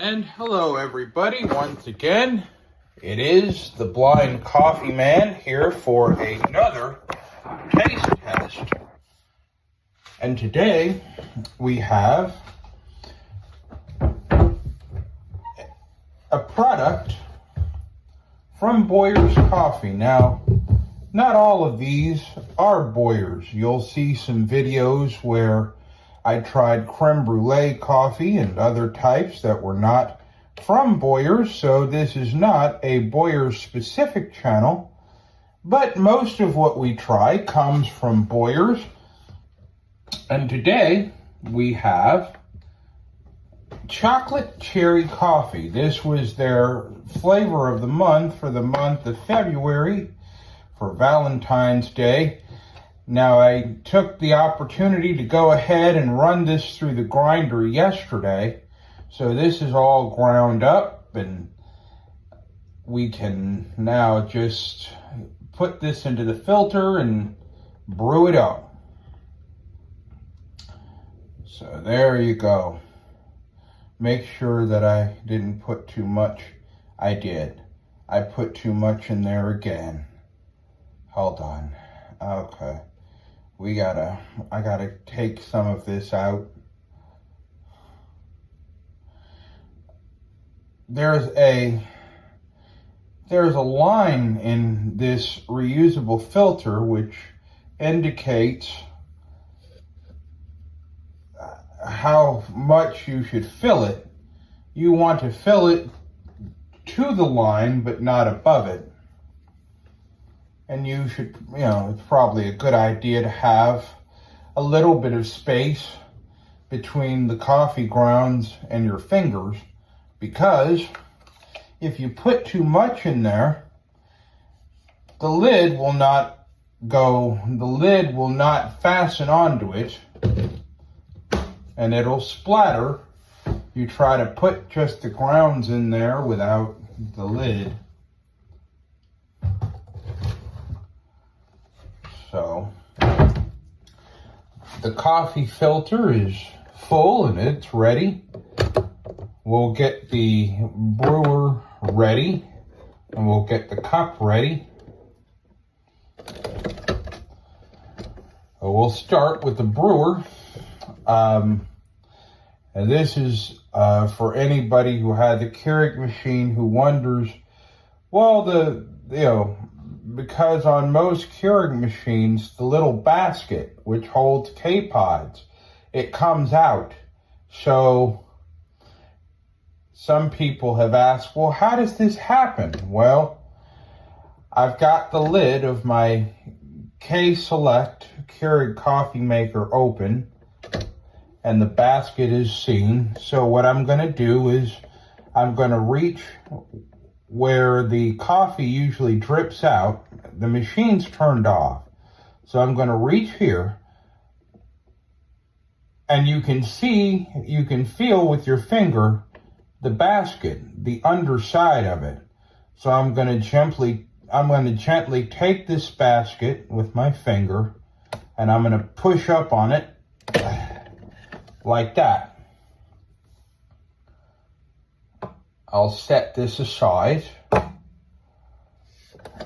And hello everybody, once again, it is the Blind Coffee Man here for another taste test. And today we have a product from Boyer's Coffee. Now, not all of these are Boyer's. You'll see some videos where I tried creme brulee coffee and other types that were not from Boyer's, so this is not a Boyer's specific channel, but most of what we try comes from Boyer's. And today we have chocolate cherry coffee. This was their flavor of the month for the month of February for Valentine's Day. Now, I took the opportunity to go ahead and run this through the grinder yesterday. So this is all ground up, and we can now just put this into the filter and brew it up. So there you go. Make sure that I didn't put too much. I did. I put too much in there again. Hold on. Okay. I gotta take some of this out. There's a line in this reusable filter which indicates how much you should fill it. You want to fill it to the line, but not above it. And you should, it's probably a good idea to have a little bit of space between the coffee grounds and your fingers, because if you put too much in there, the lid will not fasten onto it, and it'll splatter. You try to put just the grounds in there without the lid. So, the coffee filter is full and it's ready. We'll get the brewer ready and we'll get the cup ready. We'll start with the brewer. And this is for anybody who had the Keurig machine who wonders, well, because on most Keurig machines, the little basket, which holds K-Pods, it comes out. So some people have asked, well, how does this happen? Well, I've got the lid of my K-Select Keurig coffee maker open, and the basket is seen. So what I'm going to do is I'm going to reach where the coffee usually drips out. The machine's turned off. So I'm going to reach here, and you can feel with your finger the basket, the underside of it. So I'm going to gently take this basket with my finger, and I'm going to push up on it like that. I'll set this aside.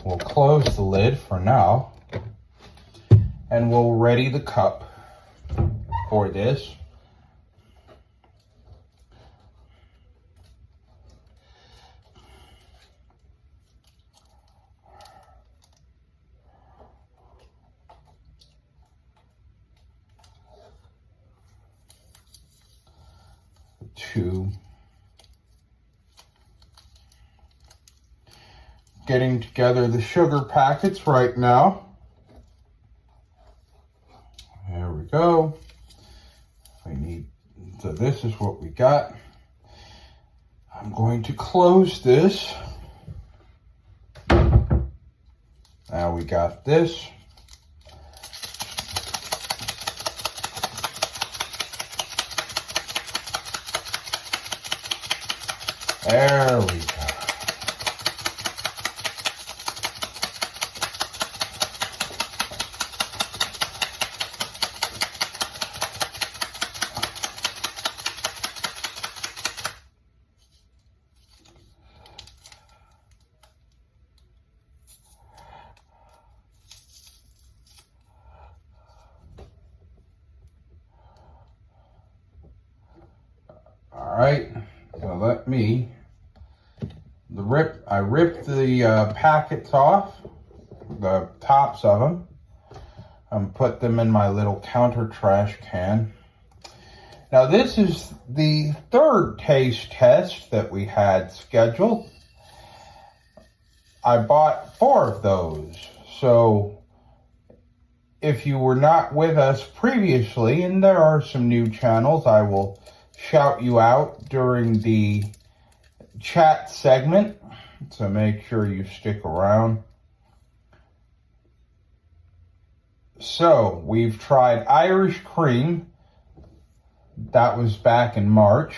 We'll close the lid for now, and we'll ready the cup for this. Getting together the sugar packets right now. There we go. So this is what we got. I'm going to close this. Now we got this. There we go. right, so let me, I ripped the packets off, the tops of them, and put them in my little counter trash can. Now this is the third taste test that we had scheduled. I bought 4 of those, so if you were not with us previously, and there are some new channels, I will shout you out during the chat segment, so make sure you stick around. So, we've tried Irish Cream. That was back in March.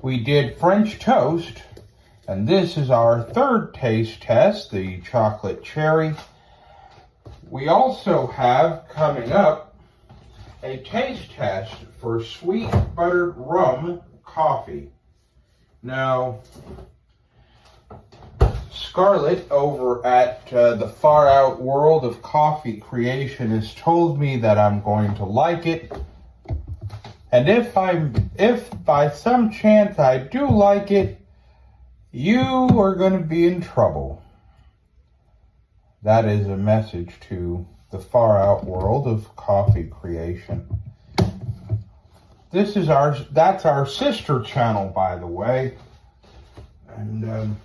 We did French Toast, and this is our third taste test, the chocolate cherry. We also have coming up a taste test for sweet buttered rum coffee. Now, Scarlett over at the Far Out World of Coffee Creation has told me that I'm going to like it. And if by some chance I do like it, you are going to be in trouble. That is a message to the Far Out World of Coffee Creation. That's our sister channel, by the way. And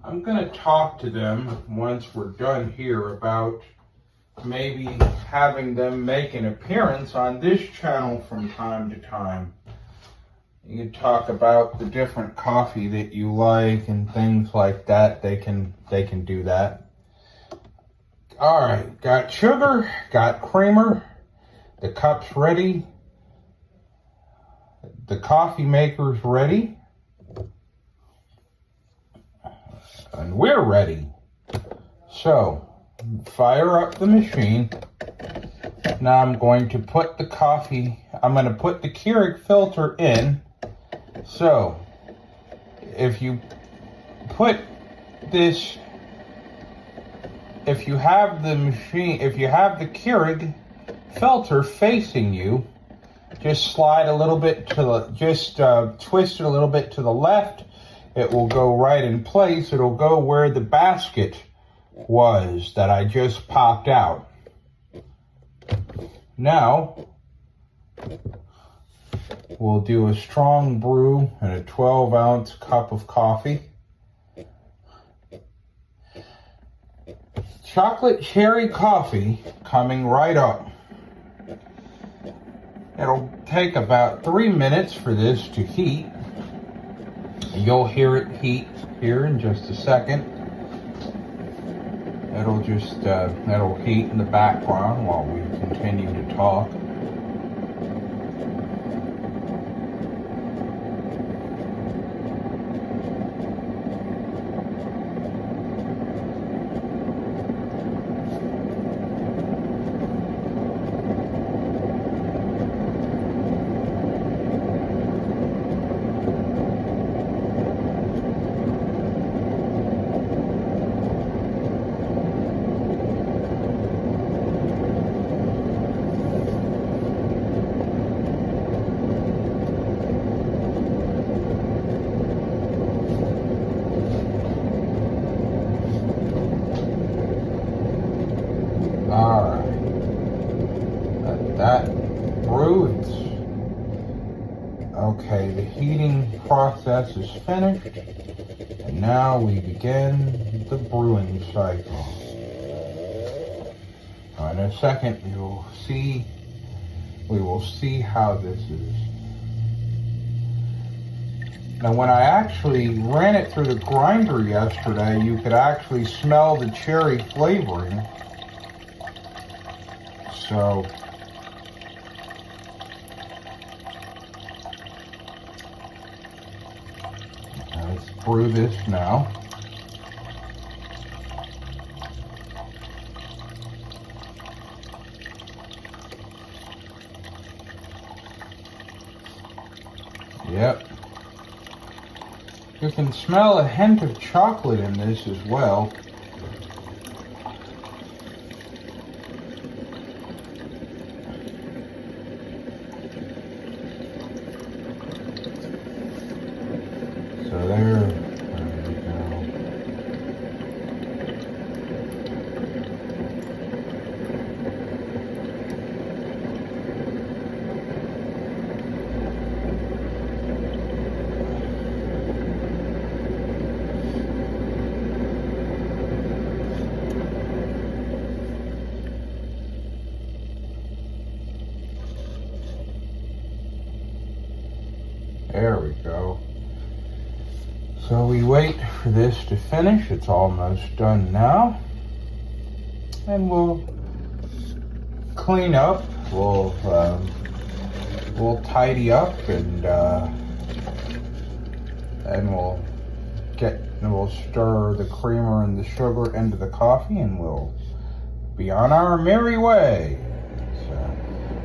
I'm going to talk to them once we're done here about maybe having them make an appearance on this channel from time to time. You can talk about the different coffee that you like and things like that. They can do that. All right, got sugar, got creamer, the cup's ready, the coffee maker's ready, and we're ready. So, fire up the machine. Now I'm going to put the Keurig filter in. So, if you have the Keurig filter facing you, just slide a little bit twist it a little bit to the left. It will go right in place. It'll go where the basket was that I just popped out. Now, we'll do a strong brew in a 12-ounce cup of coffee. Chocolate cherry coffee coming right up. It'll take about 3 minutes for this to heat. You'll hear it heat here in just a second. It'll heat in the background while we continue to talk. Okay, the heating process is finished, and now we begin the brewing cycle. In a second, we will see how this is. Now, when I actually ran it through the grinder yesterday, you could actually smell the cherry flavoring. So, let's brew this now. Yep. You can smell a hint of chocolate in this as well. There we go. So we wait for this to finish. It's almost done now. And we'll clean up. We'll tidy up and we'll stir the creamer and the sugar into the coffee, and we'll be on our merry way. So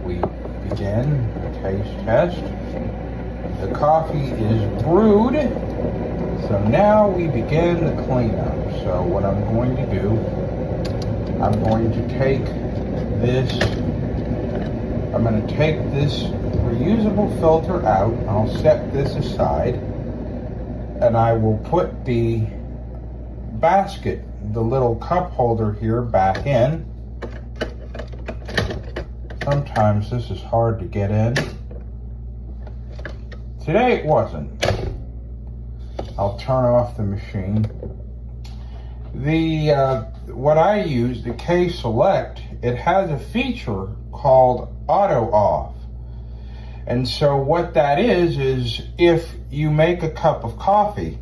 we begin the taste test. The coffee is brewed. So now we begin the cleanup. So what I'm going to do, I'm going to take this reusable filter out. I'll set this aside, and I will put the basket, the little cup holder here, back in. Sometimes this is hard to get in. Today it wasn't. I'll turn off the machine. What I use, the K-Select, it has a feature called auto off. And so what that is if you make a cup of coffee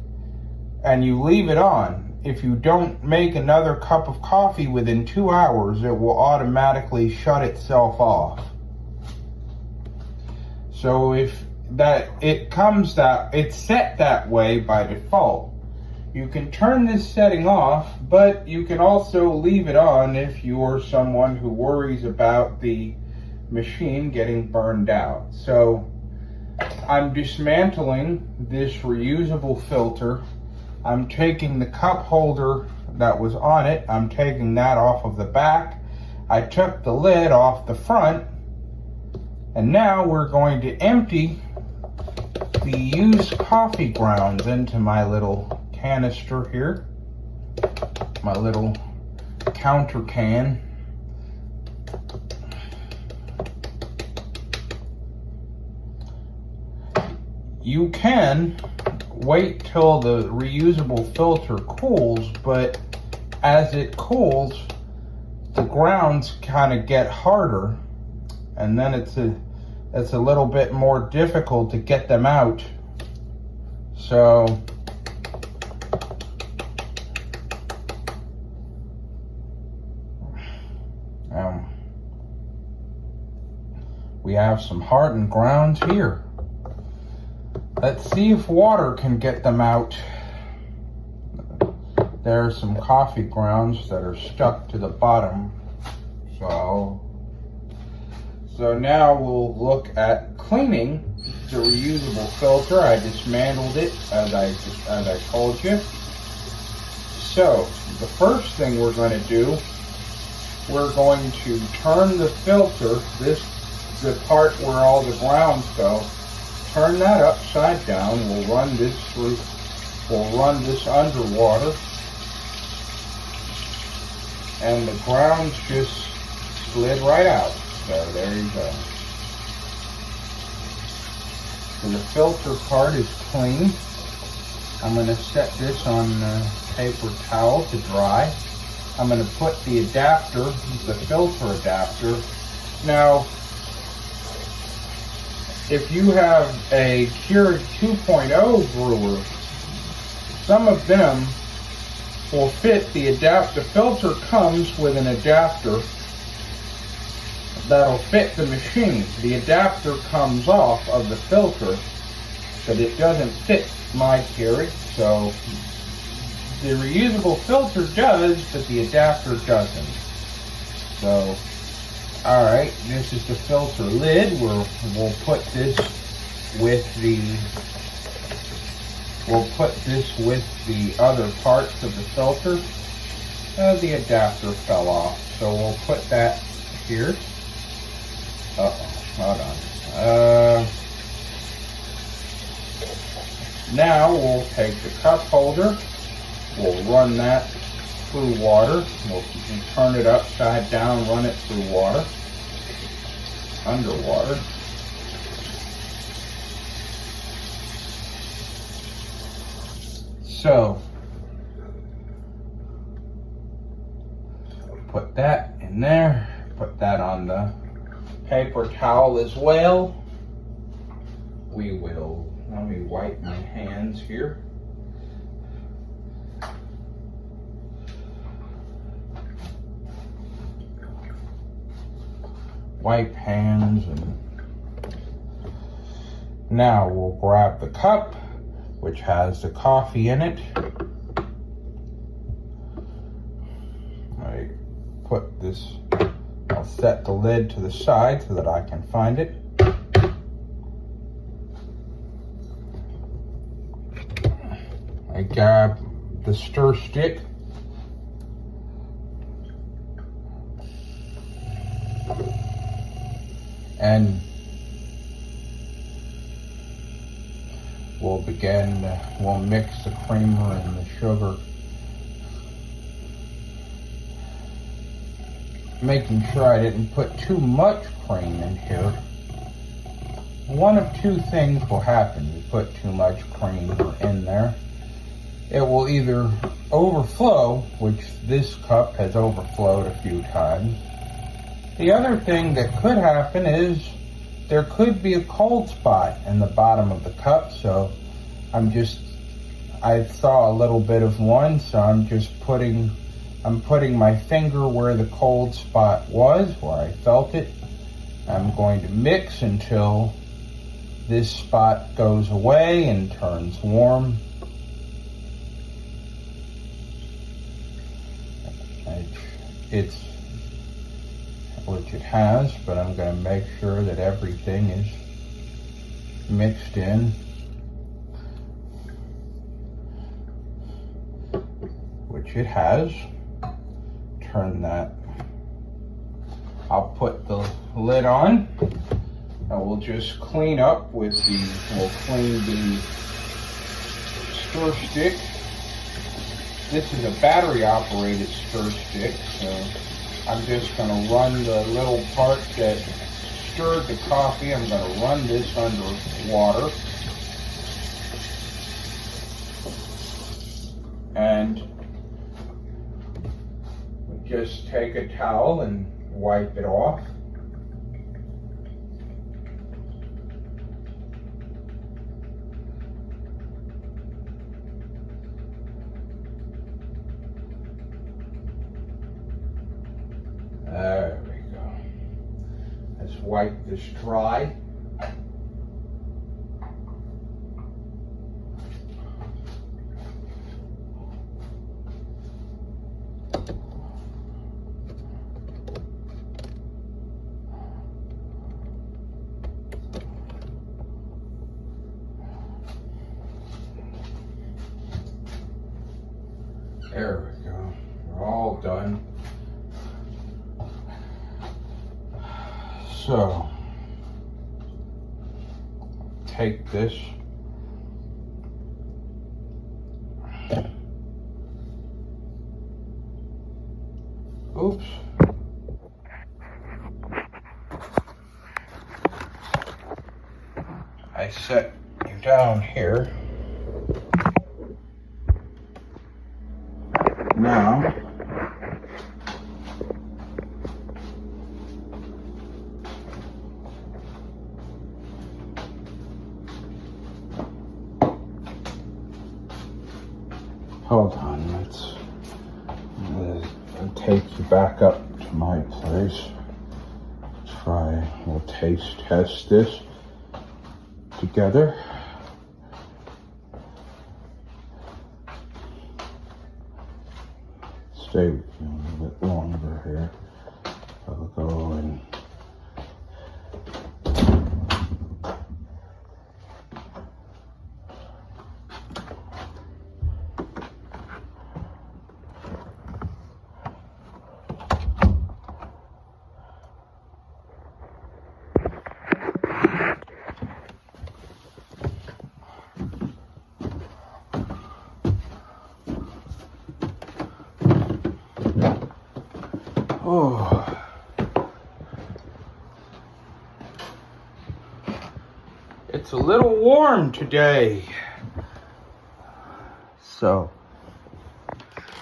and you leave it on, if you don't make another cup of coffee within 2 hours, it will automatically shut itself off. So it's set that way by default. You can turn this setting off, but you can also leave it on if you're someone who worries about the machine getting burned out. So I'm dismantling this reusable filter. I'm taking the cup holder that was on it, I'm taking that off of the back. I took the lid off the front, and now we're going to empty the used coffee grounds into my little canister here, my little counter can. You can wait till the reusable filter cools, but as it cools, the grounds kind of get harder, and then it's a little bit more difficult to get them out. So we have some hardened grounds here. Let's see if water can get them out. There are some coffee grounds that are stuck to the bottom. So now we'll look at cleaning the reusable filter. I dismantled it as I told you. So the first thing we're going to do, we're going to turn the filter, the part where all the grounds go, turn that upside down. We'll run this underwater, and the grounds just slid right out. So there you go. So the filter part is clean. I'm going to set this on a paper towel to dry. I'm going to put the adapter, the filter adapter. Now, if you have a Keurig 2.0 brewer, some of them will fit the adapter. The filter comes with an adapter that'll fit the machine. The adapter comes off of the filter, but it doesn't fit my Keurig. So the reusable filter does, but the adapter doesn't. So, all right, this is the filter lid. We'll put this with the other parts of the filter. The adapter fell off, so we'll put that here. Hold on. Now we'll take the cup holder. We'll run that through water. We'll turn it upside down, run it through water, underwater. So, put that in there, put that on the paper towel as well. We will Let me wipe my hands here. Wipe hands, and now we'll grab the cup which has the coffee in it. I put this, I'll set the lid to the side so that I can find it. I grab the stir stick. And we'll mix the creamer and the sugar, making sure I didn't put too much cream in here. One of two things will happen. You put too much cream in there. It will either overflow, which this cup has overflowed a few times. The other thing that could happen is there could be a cold spot in the bottom of the cup, so I saw a little bit of one, so I'm putting my finger where the cold spot was, where I felt it. I'm going to mix until this spot goes away and turns warm. Which it has, but I'm going to make sure that everything is mixed in. Which it has. Turn that. I'll put the lid on. I will just clean up with we'll clean the stir stick. This is a battery operated stir stick, so I'm just going to run the little part that stirred the coffee. I'm going to run this under water. And just take a towel and wipe it off. There we go. Let's wipe this dry. There we go. We're all done. So, take this. Oops. I set you down here. Now, hold on, I'll take you back up to my place. We'll test this together. Stay with you a little bit longer here. I'll go and it's a little warm today. So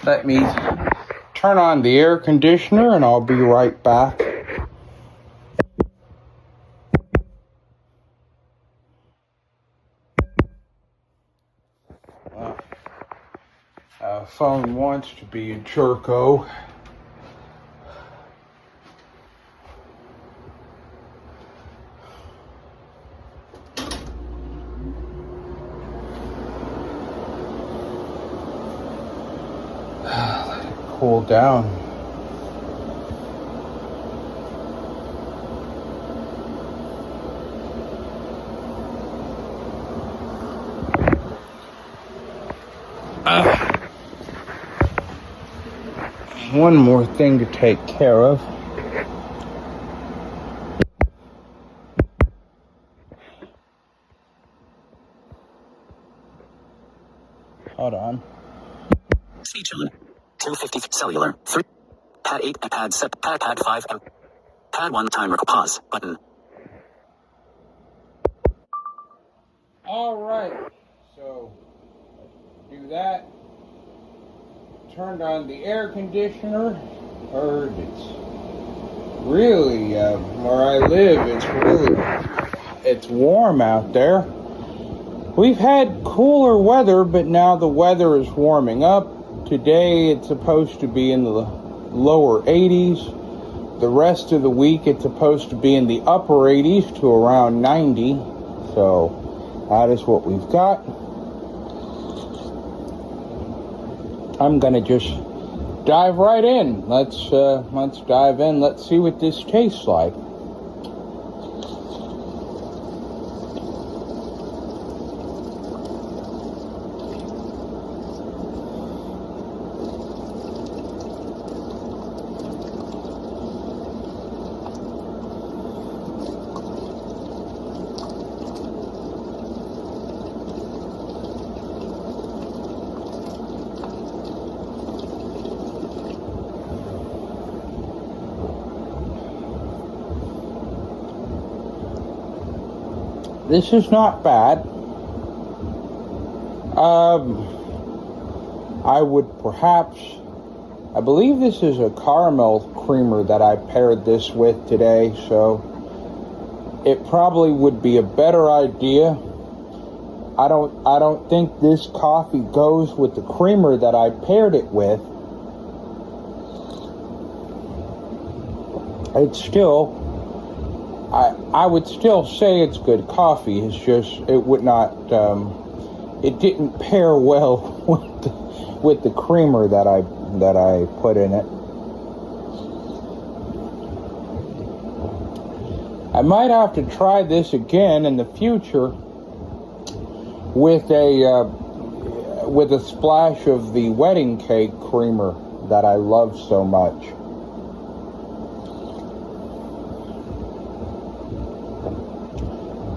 let me turn on the air conditioner and I'll be right back. Phone wants to be a jerko. Let it cool down. One more thing to take care of. Hold on. Speech on 250 cellular 3 pad 8 and pad 7 pad 5 and pad 1 timer pause button. All right, so do that. Turned on the air conditioner. Heard it's really where I live. It's warm out there. We've had cooler weather, but now the weather is warming up. Today it's supposed to be in the lower 80s. The rest of the week it's supposed to be in the upper 80s to around 90. So that is what we've got. I'm gonna just dive right in. Let's dive in. Let's see what this tastes like. This is not bad. I believe this is a caramel creamer that I paired this with today, so it probably would be a better idea. I don't think this coffee goes with the creamer that I paired it with. It's still, I would still say it's good coffee. It's just, it would not, it didn't pair well with the creamer that I put in it. I might have to try this again in the future with a splash of the wedding cake creamer that I love so much.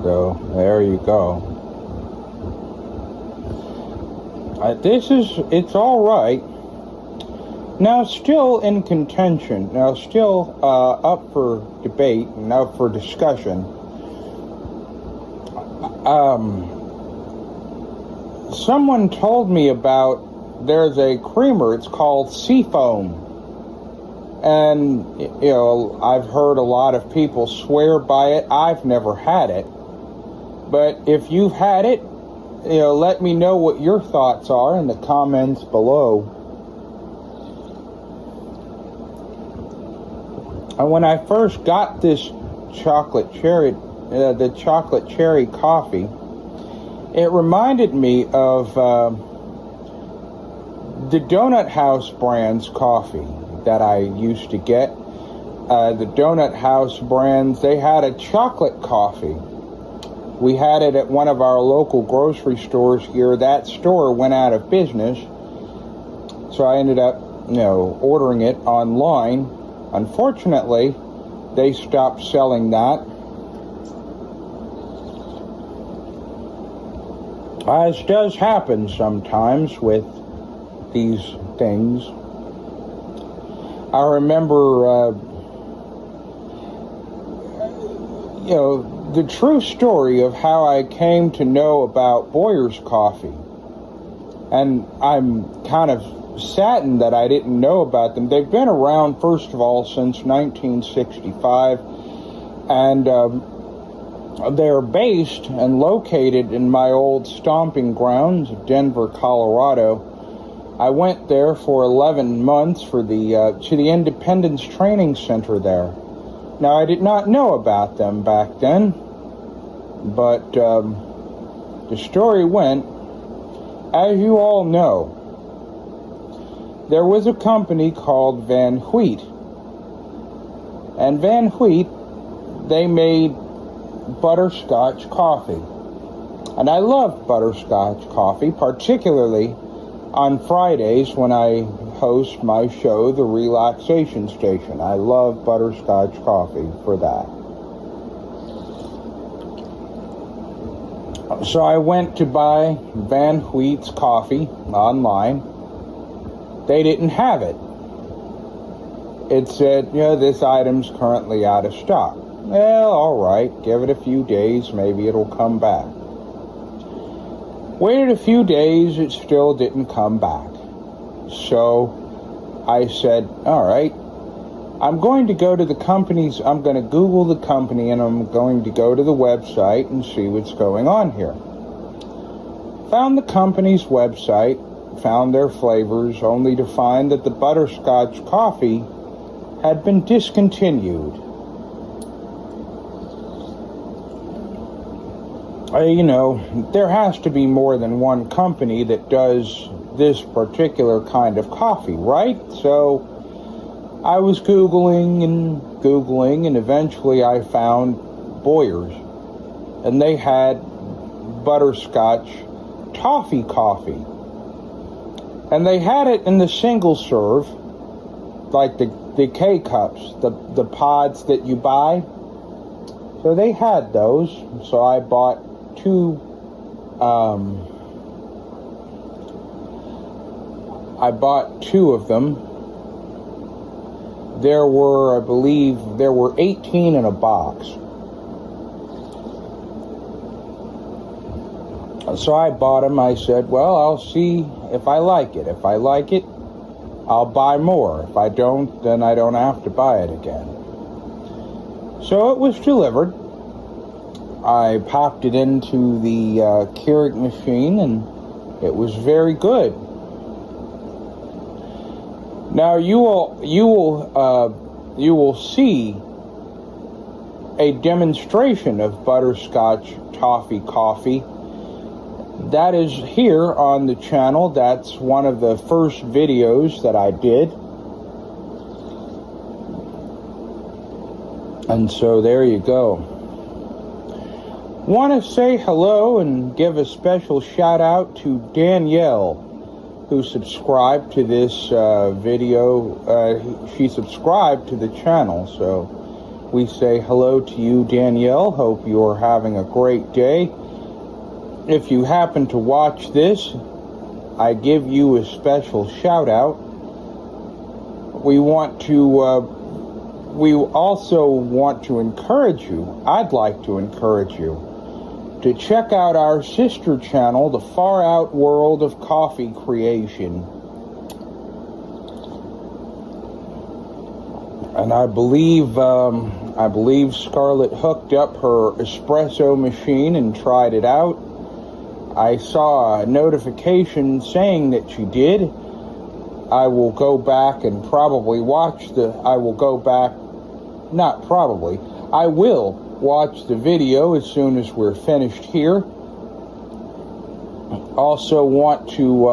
So there you go. It's all right. Now still in contention, now still up for debate and up for discussion. Someone told me about, there's a creamer, it's called Seafoam. And, you know, I've heard a lot of people swear by it. I've never had it. But if you've had it, you know, let me know what your thoughts are in the comments below. And when I first got this chocolate cherry coffee, it reminded me of the Donut House brand's coffee that I used to get. The Donut House brands, they had a chocolate coffee. We had it at one of our local grocery stores here. That store went out of business, so I ended up, you know, ordering it online. Unfortunately, they stopped selling that. As does happen sometimes with these things. I remember, you know, the true story of how I came to know about Boyer's Coffee. And I'm kind of saddened that I didn't know about them. They've been around, first of all, since 1965. And they're based and located in my old stomping grounds, Denver, Colorado. I went there for 11 months for to the Independence Training Center there. Now, I did not know about them back then, but the story went, as you all know, there was a company called Van Wheat. And Van Wheat, they made butterscotch coffee. And I love butterscotch coffee, particularly on Fridays when I host my show, The Relaxation Station. I love butterscotch coffee for that. So I went to buy Van Wheat's coffee online. They didn't have it. It said, this item's currently out of stock. Well, all right, give it a few days, maybe it'll come back. Waited a few days, it still didn't come back. So I said, all right, I'm going to go to the company's, I'm going to Google the company, and I'm going to go to the website and see what's going on here. Found the company's website, found their flavors, only to find that the butterscotch coffee had been discontinued. There has to be more than one company that does this particular kind of coffee, right? So I was Googling, and eventually I found Boyers, and they had butterscotch toffee coffee. And they had it in the single serve, like the K-cups, the pods that you buy. So they had those. So I bought two of them. There were, I believe, 18 in a box. So I bought them. I said, well, I'll see if I like it. If I like it, I'll buy more. If I don't, then I don't have to buy it again. So it was delivered. I popped it into the Keurig machine, and it was very good. Now you will see a demonstration of butterscotch toffee coffee. That is here on the channel. That's one of the first videos that I did. And so there you go. Want to say hello and give a special shout out to Danielle, who subscribed to this video. She subscribed to the channel, so we say hello to you, Danielle. Hope you're having a great day. If you happen to watch this, I give you a special shout out. We also want to encourage you, I'd like to encourage you, to check out our sister channel, The Far Out World of Coffee Creation. And I believe Scarlett hooked up her espresso machine and tried it out. I saw a notification saying that she did. I will go back and probably watch I will watch the video as soon as we're finished here. Also want to,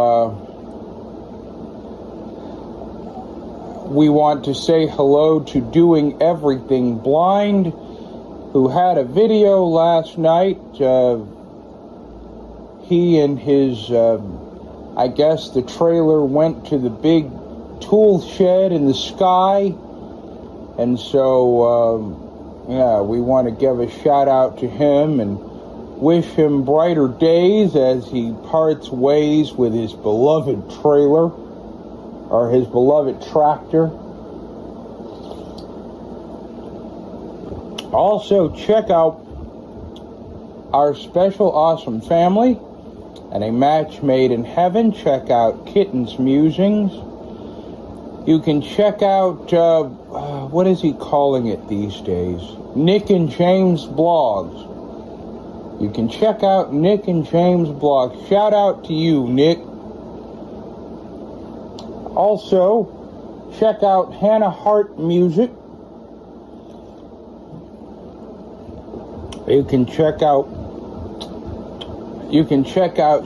we want to say hello to Doing Everything Blind, who had a video last night. He and his, I guess the trailer went to the big tool shed in the sky. And so, we want to give a shout out to him and wish him brighter days as he parts ways with his beloved trailer, or his beloved tractor. Also, check out our special awesome family and A Match Made in Heaven. Check out Kitten's Musings. You can check out, what is he calling it these days? Nick and James Blogs. You can check out Nick and James Blogs. Shout out to you, Nick. Also, check out Hannah Hart Music. You can check out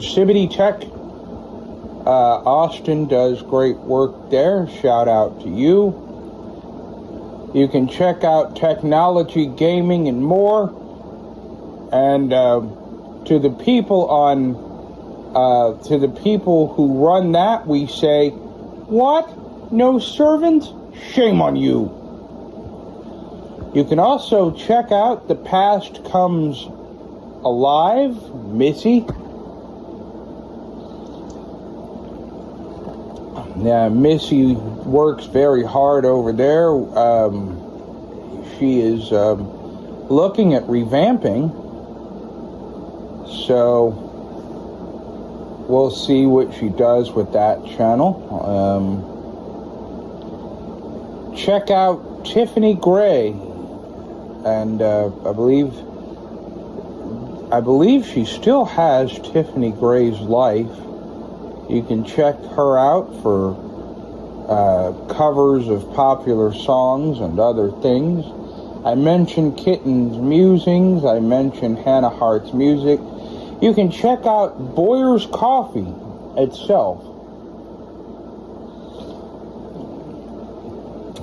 Cibity Tech. Austin does great work there. Shout out to you. You can check out Technology, Gaming, and more. And to the people who run that, we say, what? No servants? Shame on you. You can also check out The Past Comes Alive, Missy. Yeah, Missy works very hard over there. She is looking at revamping. So we'll see what she does with that channel. Check out Tiffany Gray, and I believe she still has Tiffany Gray's Life. You can check her out for covers of popular songs and other things. I mentioned Kitten's Musings. I mentioned Hannah Hart's music. You can check out Boyer's Coffee itself.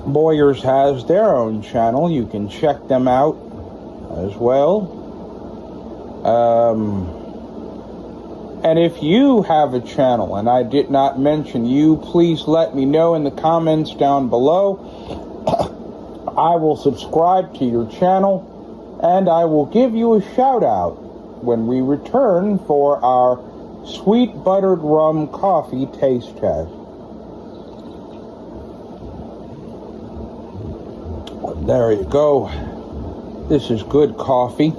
Boyer's has their own channel. You can check them out as well. And if you have a channel and I did not mention you, please let me know in the comments down below. I will subscribe to your channel and I will give you a shout out when we return for our sweet buttered rum coffee taste test. There you go. This is good coffee.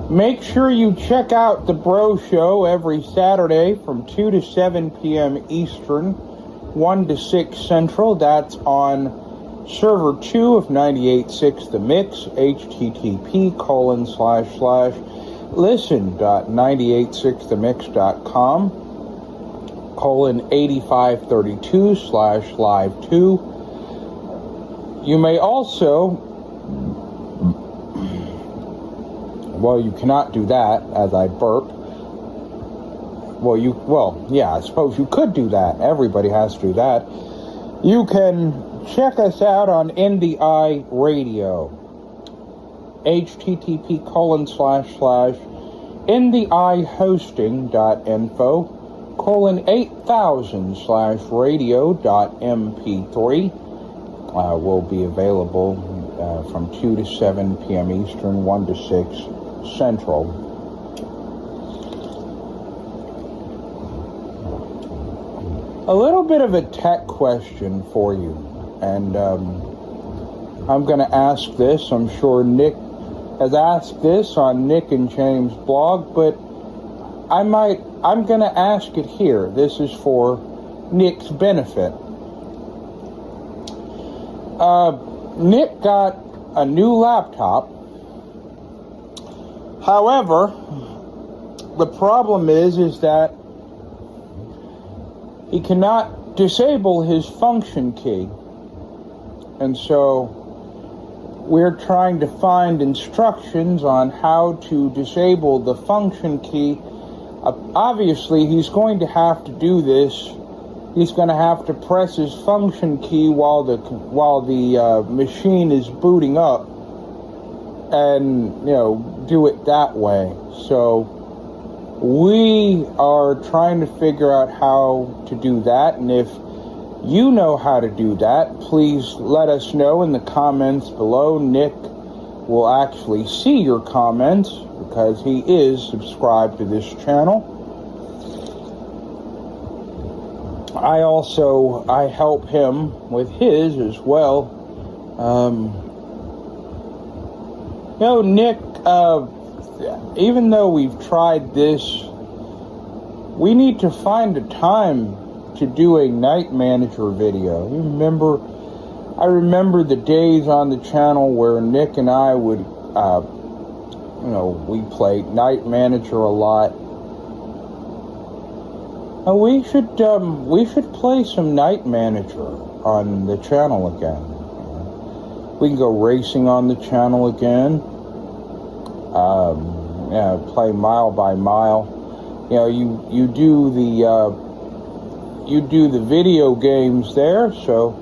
Make sure you check out The Bro Show every Saturday from 2 to 7 p.m. Eastern, 1 to 6 Central. That's on Server 2 of 98.6 The Mix, http://listen.986themix.com, :8532/live2. You may also, well, you cannot do that as I burp. I suppose you could do that. Everybody has to do that. You can check us out on NDI Radio. http://ndihosting.info, :8000/radio.mp3. Will be available from 2 to 7 p.m. Eastern, 1 to 6 Central. A little bit of a tech question for you, and I'm going to ask this. I'm sure Nick has asked this on Nick and James' blog, but I'm going to ask it here. This is for Nick's benefit. Nick got a new laptop. However, the problem is that he cannot disable his function key. And so we're trying to find instructions on how to disable the function key. Obviously, he's going to have to do this. He's going to have to press his function key while the machine is booting up, and do it that way. So we are trying to figure out how to do that, and if you know how to do that, please let us know in the comments below. Nick will actually see your comments because he is subscribed to this channel. I help him with his as well. Nick, even though we've tried this, we need to find a time to do a Night Manager video. I remember the days on the channel where Nick and I would we play Night Manager a lot. We should play some Night Manager on the channel again. We can go racing on the channel again. Play mile by mile. You do the video games there, so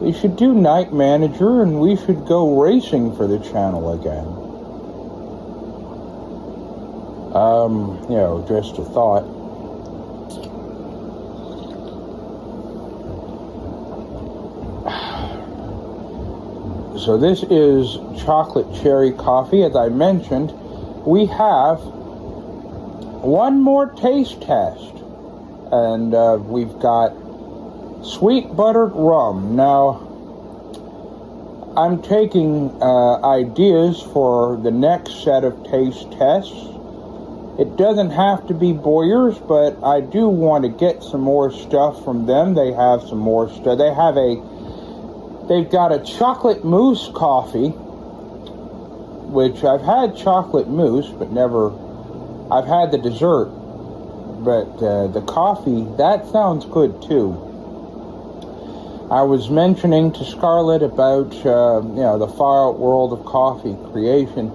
we should do Night Manager, and we should go racing for the channel again. Just a thought. So this is chocolate cherry coffee. As I mentioned, we have one more taste test. And we've got sweet buttered rum. Now, I'm taking ideas for the next set of taste tests. It doesn't have to be Boyers, but I do want to get some more stuff from them. They have some more stuff. They've got a chocolate mousse coffee, which I've had chocolate mousse, but I've had the dessert. But the coffee, that sounds good too. I was mentioning to Scarlett about, the far out world of coffee creation.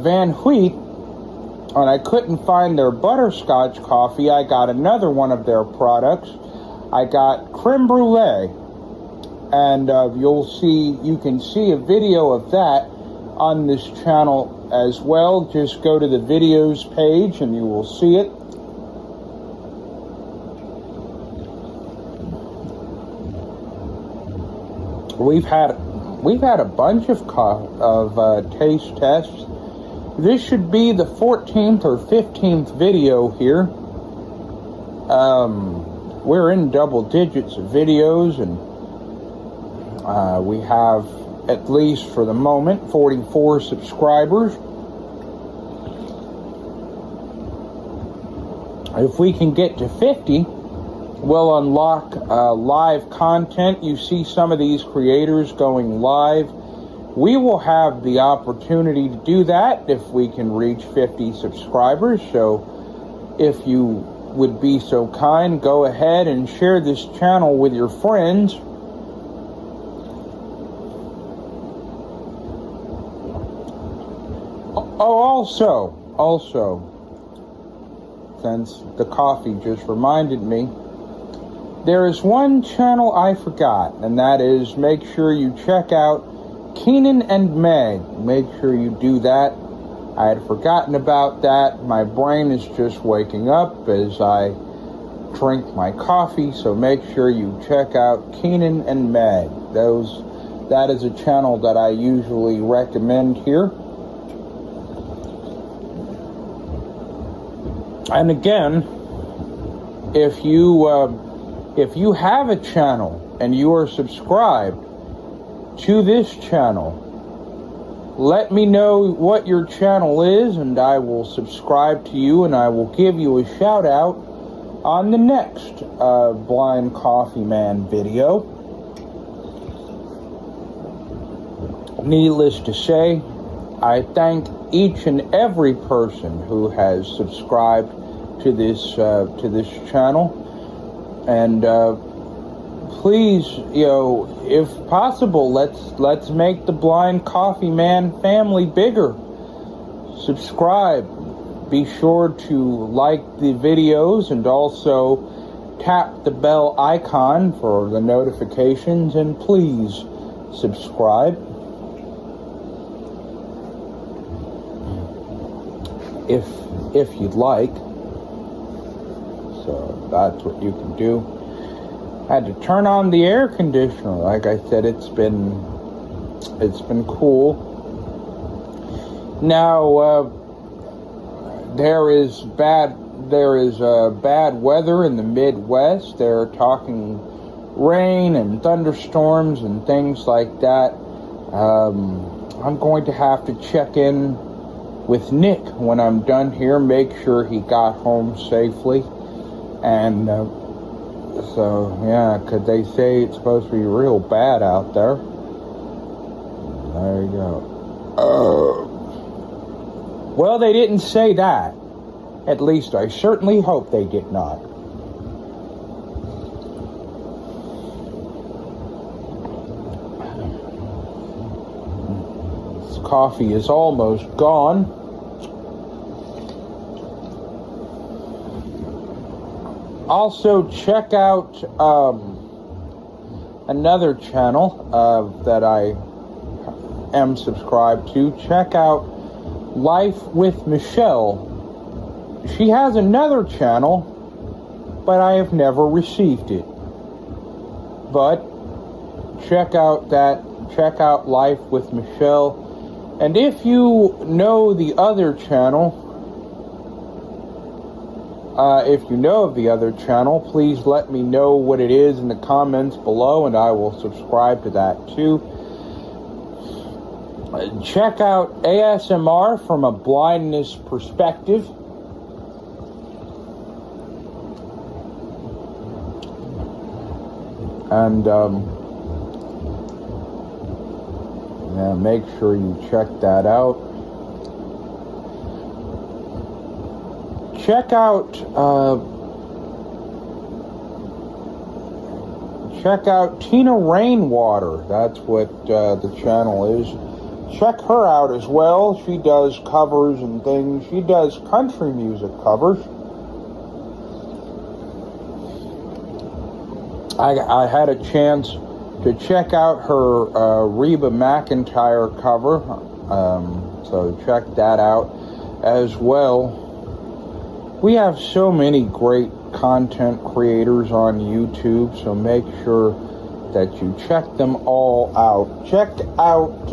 Van Wheat, and I couldn't find their butterscotch coffee. I got another one of their products. I got creme brulee. And you can see a video of that on this channel as well. Just go to the videos page and you will see it. We've had a bunch of taste tests. This should be the 14th or 15th video here. We're in double digits of videos, and we have, at least for the moment, 44 subscribers. If we can get to 50, we'll unlock live content. You see some of these creators going live. We will have the opportunity to do that if we can reach 50 subscribers. So if you would be so kind, go ahead and share this channel with your friends. Also, since the coffee just reminded me, there is one channel I forgot, and that is, make sure you check out Keenan and Meg. Make sure you do that. I had forgotten about that. My brain is just waking up as I drink my coffee, so make sure you check out Keenan and Meg. That is a channel that I usually recommend here. And again, if you have a channel and you are subscribed to this channel, let me know what your channel is, and I will subscribe to you, and I will give you a shout out on the next Blind Coffee Man video. Needless to say, I thank each and every person who has subscribed to this channel, and please, if possible, let's make the Blind Coffee Man family bigger. Subscribe. Be sure to like the videos and also tap the bell icon for the notifications, and please subscribe. If you'd like. So that's what you can do. I had to turn on the air conditioner. Like I said, it's been cool. Now there is bad weather in the Midwest. They're talking rain and thunderstorms and things like that. I'm going to have to check in with Nick when I'm done here, make sure he got home safely. And so, yeah, because they say it's supposed to be real bad out there. There you go. Well, they didn't say that. At least I certainly hope they did not. This coffee is almost gone. Also, check out another channel that I am subscribed to. Check out Life with Michelle. She has another channel, but I have never received it. But check out Life with Michelle. And if you know the other channel, please let me know what it is in the comments below, and I will subscribe to that too. Check out ASMR from a blindness perspective. And yeah, make sure you check that out. Check out Tina Rainwater. That's what the channel is. Check her out as well. She does covers and things. She does country music covers. I had a chance to check out her Reba McEntire cover, so check that out as well. We have so many great content creators on YouTube, so make sure that you check them all out. Check out,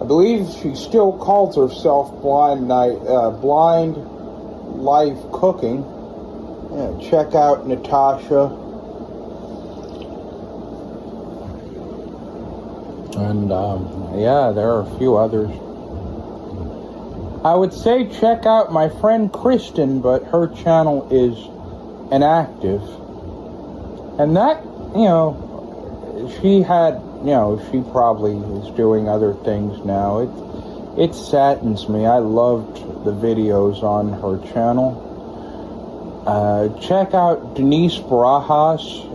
I believe she still calls herself Blind Life Cooking. Yeah, check out Natasha. And, yeah, there are a few others. I would say check out my friend Kristen, but her channel is inactive. And that, she probably is doing other things now. It saddens me. I loved the videos on her channel. Check out Denise Barajas,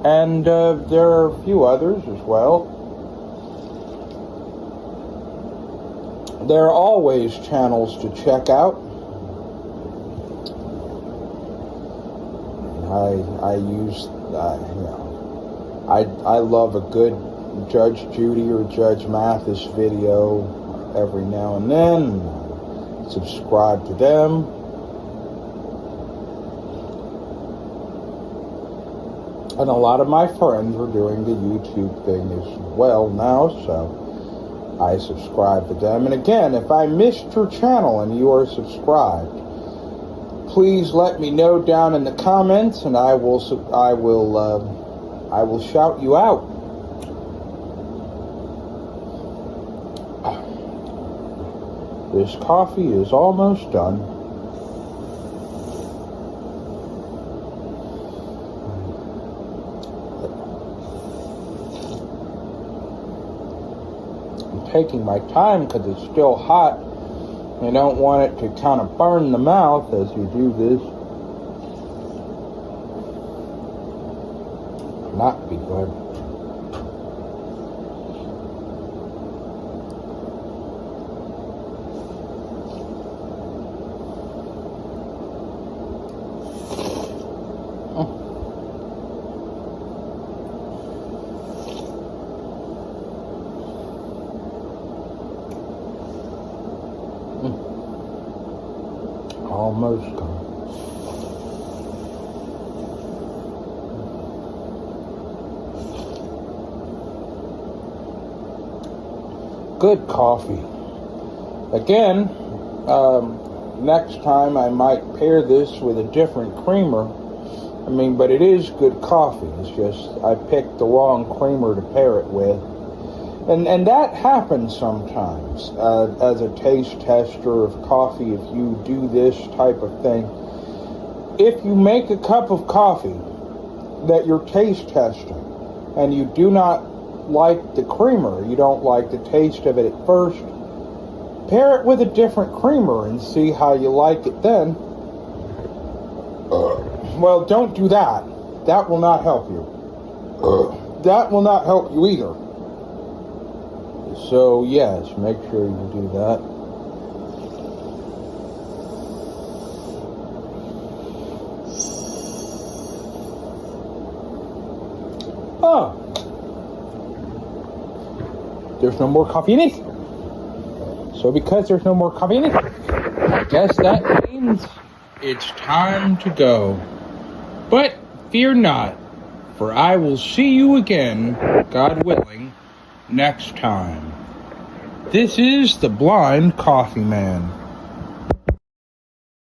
and there are a few others as well. There are always channels to check out. I love a good Judge Judy or Judge Mathis video every now and then. Subscribe to them. And a lot of my friends are doing the YouTube thing as well now, so I subscribe to them. And again, if I missed your channel and you are subscribed, please let me know down in the comments, and I will shout you out. This coffee is almost done. Taking my time because it's still hot. I don't want it to kind of burn the mouth as you do this. Not be good. Almost gone. Good coffee. Again, next time I might pair this with a different creamer. But it is good coffee. It's just I picked the wrong creamer to pair it with. And that happens sometimes as a taste tester of coffee. If you do this type of thing, if you make a cup of coffee that you're taste testing and you do not like the creamer, you don't like the taste of it at first, pair it with a different creamer and see how you like it then. Well, don't do that. That will not help you. That will not help you either. So, yes, make sure you do that. Oh. There's no more coffee in it. So because there's no more coffee in it, I guess that means it's time to go. But fear not, for I will see you again, God willing, next time. This is the Blind Coffee Man.